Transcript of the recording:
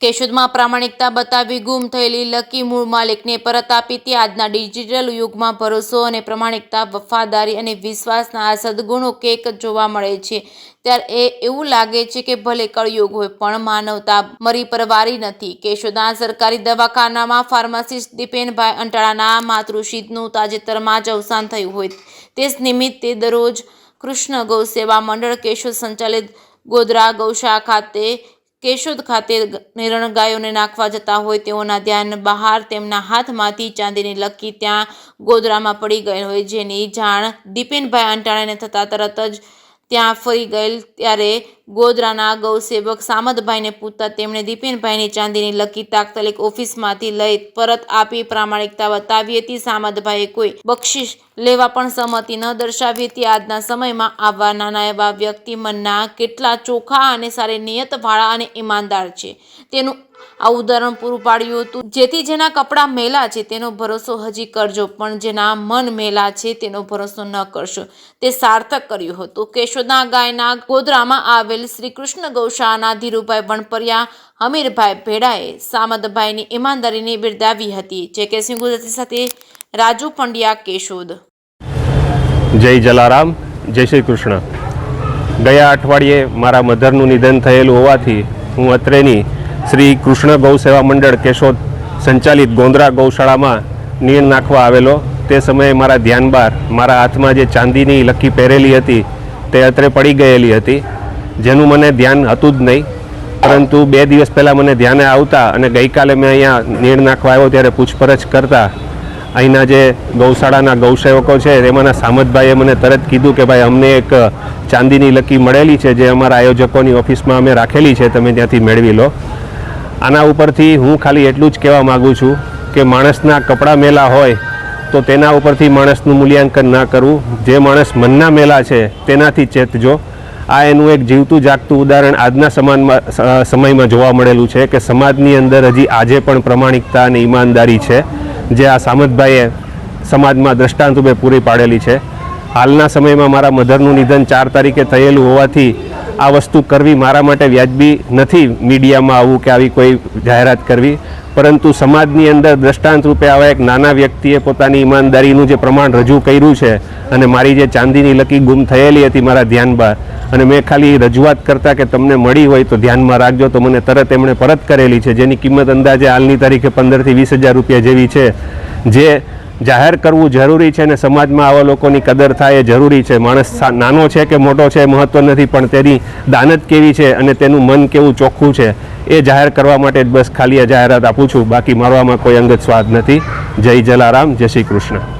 કેશોદમાં પ્રામાણિકતા બતાવી ગુમ થયેલી લકી મૂળ માલિકને પરત આપી તે આજના ડિજિટલ યુગમાં ભરોસો અને પ્રામાણિકતા, વફાદારી અને વિશ્વાસના આ સદગુણો કેક જોવા મળે છે ત્યારે એવું લાગે છે કે ભલે કળયુગ હોય પણ માનવતા મરી પરવારી નથી। કેશોદના સરકારી દવાખાનામાં ફાર્માસિસ્ટ દીપેનભાઈ અંટાળાના માતૃશ્રીનું તાજેતરમાં જ અવસાન થયું હોય તે નિમિત્તે દરરોજ કૃષ્ણ ગૌ સેવા મંડળ કેશોદ સંચાલિત ગોધરા ગૌશાળા ખાતે કેશોદ ખાતે નિરણ ગાયોને નાખવા જતા હોય તેઓના ધ્યાન બહાર તેમના હાથમાંથી ચાંદીની લકી ત્યાં ગોધરામાં પડી ગઈ હોય જેની જાણ દીપેનભાઈ અંટાણાને થતાં તરત જ ત્યાં ફરી ગયેલ ત્યારે ગોધરાના ગૌસેવક સામતભાઈને પૂછતા તેમણે દીપેનભાઈની ચાંદીની લકી તાત્કાલિક ઓફિસમાંથી લઈ પરત આપી પ્રામાણિકતા બતાવી હતી। સામતભાઈએ કોઈ બક્ષિસ લેવા પણ સહમતિ ન દર્શાવી હતી। આજના સમયમાં આવા નાના એવા વ્યક્તિ મનના કેટલા ચોખ્ખા અને સારી નિયતવાળા અને ઈમાનદાર છે તેનું આ ઉદાહરણ પૂરું પાડ્યું હતું। જેથી જેના કપડાં મેલા છે તેનો ભરોસો હજી કરજો પણ જેના મન મેલા છે તેનો ભરોસો ન કરશો તે સાર્થક કર્યું હતું। કેશોદના ગાયના ગોધરામાં આવેલ શ્રી કૃષ્ણ ગૌશાળાના ધીરુભાઈ વણપરિયા હમીરભાઈ ભેડાએ સામતભાઈની ઈમાનદારીને બિરદાવી હતી। જે કે સિંહ ગુજરાતી સાથે રાજુ પંડ્યા, કેશોદ। જય જલારામ, જય શ્રી કૃષ્ણ। ગયા અઠવાડિયે મારા મધરનું નિધન થયેલું હોવાથી હું અત્રેની શ્રી કૃષ્ણ ગૌ સેવા મંડળ કેશોદ સંચાલિત ગોધરા ગૌશાળામાં નીણ નાખવા આવેલો। તે સમયે મારા ધ્યાન બહાર મારા હાથમાં જે ચાંદીની લકી પહેરેલી હતી તે અત્રે પડી ગયેલી હતી જેનું મને ધ્યાન હતું જ નહીં, પરંતુ 2 દિવસ પહેલાં મને ધ્યાને આવતા અને ગઈકાલે મેં અહીંયા નીણ નાખવા આવ્યો ત્યારે પૂછપરછ કરતાં અહીંના જે ગૌશાળાના ગૌસેવકો છે તેમાંના સામતભાઈએ મને તરત કીધું કે ભાઈ અમને એક ચાંદીની લકી મળેલી છે જે અમારા આયોજકોની ઓફિસમાં અમે રાખેલી છે, તમે ત્યાંથી મેળવી લો। આના ઉપરથી હું ખાલી એટલું જ કહેવા માગું છું કે માણસના કપડાં મેલા હોય તો તેના ઉપરથી માણસનું મૂલ્યાંકન ના કરવું। જે માણસ મનના મેલા છે તેનાથી ચેતજો। આ એનું એક જીવતું જાગતું ઉદાહરણ આજના સમયમાં જોવા મળેલું છે કે સમાજની અંદર હજી આજે પણ પ્રામાણિકતા અને ઈમાનદારી છે જે આ સામતભાઈએ સમાજમાં દ્રષ્ટાંત રૂપે પૂરી પાડેલી છે। હાલના સમયમાં મારા મધરનું નિધન 4 તારીખે થયેલું હોવાથી આ વસ્તુ કરવી મારા માટે વ્યાજબી નથી, મીડિયામાં આવવું કે આવી કોઈ જાહેરાત કરવી, પરંતુ સમાજની અંદર દ્રષ્ટાંત રૂપે આવા એક નાના વ્યક્તિએ પોતાની ઈમાનદારીનું જે પ્રમાણ રજૂ કર્યું છે અને મારી જે ચાંદીની લકી ગુમ થયેલી હતી મારા ધ્યાન બહાર અને મેં ખાલી રજૂઆત કરતાં કે તમને મળી હોય તો ધ્યાનમાં રાખજો તો મને તરત એમણે પરત કરેલી છે જેની કિંમત અંદાજે હાલની તારીખે 15 થી 20 હજાર રૂપિયા જેવી છે। જે જાહેર કરવું જરૂરી છે અને સમાજમાં આવા લોકોની કદર થાય એ જરૂરી છે। માણસ નાનો છે કે મોટો છે મહત્ત્વ નથી, પણ તેની દાનત કેવી છે અને તેનું મન કેવું ચોખ્ખું છે એ જાહેર કરવા માટે બસ ખાલી આ જાહેરાત આપું છું, બાકી મારવામાં કોઈ અંગત સ્વાદ નથી। જય જલારામ, જય શ્રી કૃષ્ણ।